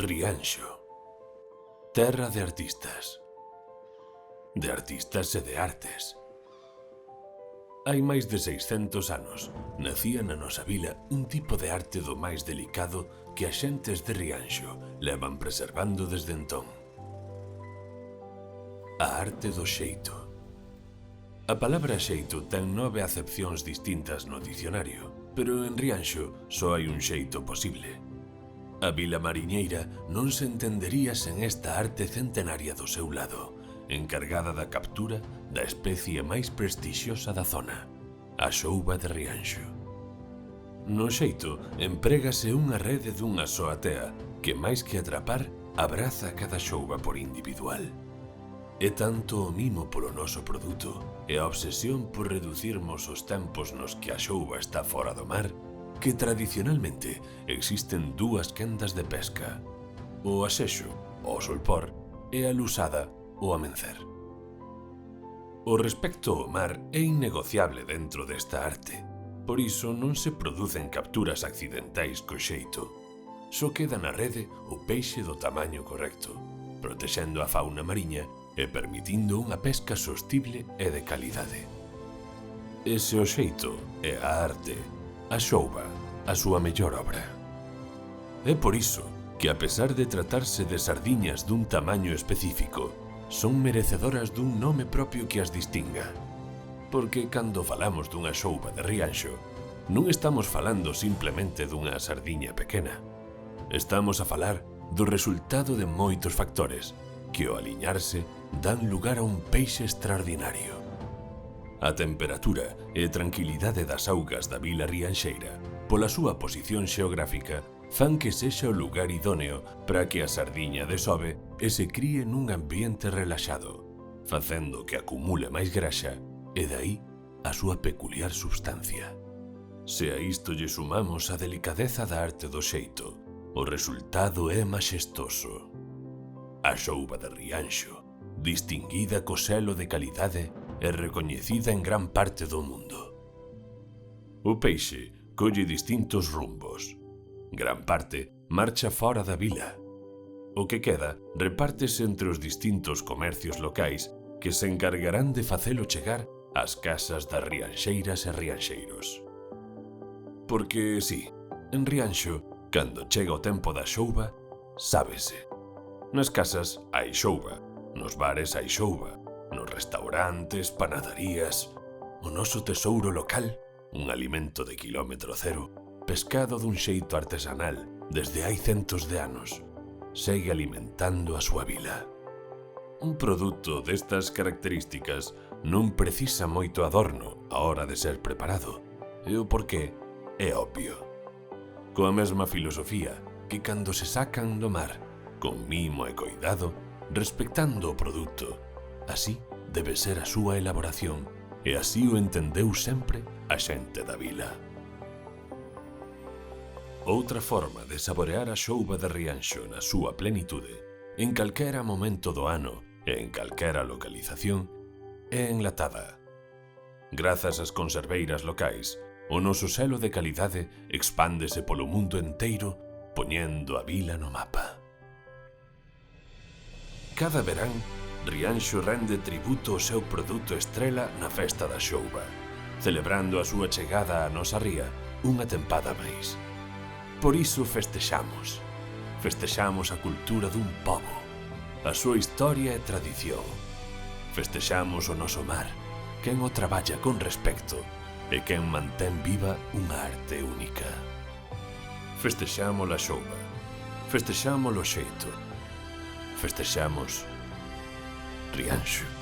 Rianxo, terra de artistas e de artes. Hai máis de 600 anos, nacía na nosa vila un tipo de arte do máis delicado que as xentes de Rianxo levan preservando desde entón. A arte do xeito. A palabra xeito ten 9 acepcións distintas no dicionario, pero en Rianxo só hai un xeito posible. A vila mariñeira non se entendería sen esta arte centenaria do seu lado, encargada da captura da especie máis prestixiosa da zona, a xouba de Rianxo. No xeito, emprégase unha rede dunha soa tea que, máis que atrapar, abraza cada xouba por individual. É tanto o mimo polo noso produto e a obsesión por reducirmos os tempos nos que a xouba está fora do mar que tradicionalmente existen dúas quendas de pesca, o asexo, o solpor, e a lusada, o amencer. O respecto ao mar é innegociable dentro desta arte, por iso non se producen capturas accidentais co xeito. Só queda na rede o peixe do tamaño correcto, protexendo a fauna mariña e permitindo unha pesca sostible e de calidade. Ese o xeito é a arte, a xouba, a súa mellor obra. É por iso que, a pesar de tratarse de sardiñas dun tamaño específico, son merecedoras dun nome propio que as distinga. Porque cando falamos dunha xouba de Rianxo, non estamos falando simplemente dunha sardiña pequena. Estamos a falar do resultado de moitos factores que, ao aliñarse, dan lugar a un peixe extraordinario. A temperatura e tranquilidade das augas da vila rianxeira, pola súa posición xeográfica, fan que sexa o lugar idóneo para que a sardiña desove e se críe nun ambiente relaxado, facendo que acumule máis graxa e dai a súa peculiar substancia. Se a isto lle sumamos a delicadeza da arte do xeito, o resultado é maxestoso. A xouba de Rianxo, distinguida co selo de calidade e recoñecida en gran parte do mundo. O peixe colle distintos rumbos. Gran parte marcha fora da vila. O que queda repártese entre os distintos comercios locais que se encargarán de facelo chegar ás casas das rianxeiras e rianxeiros. Porque, si, en Rianxo, cando chega o tempo da xouba, sábese. Nas casas hai xouba, nos bares hai xouba, nos restaurantes, panaderías, o noso tesouro local, un alimento de quilómetro cero, pescado dun xeito artesanal desde hai centos de anos, segue alimentando a súa vila. Un produto destas características non precisa moito adorno á hora de ser preparado, e o porqué é obvio. Coa mesma filosofía que cando se sacan do mar, con mimo e coidado, respectando o produto, así debe ser a súa elaboración, e así o entendeu sempre a xente da vila. Outra forma de saborear a xouba de Rianxo na súa plenitude, en calquera momento do ano e en calquera localización, é enlatada. Grazas ás conserveiras locais, o noso selo de calidade expándese polo mundo enteiro, poñendo a vila no mapa. Cada verán, Rianxo rende tributo ao seu produto estrela na festa da xouba, celebrando a súa chegada á nosa ría unha tempada máis. Por iso festexamos a cultura dun pobo, a súa historia e tradición. Festexamos o noso mar, quen o traballa con respecto e quen mantén viva unha arte única. Festexamos a xouba, festexamos o xeito, festexamos Rianxo.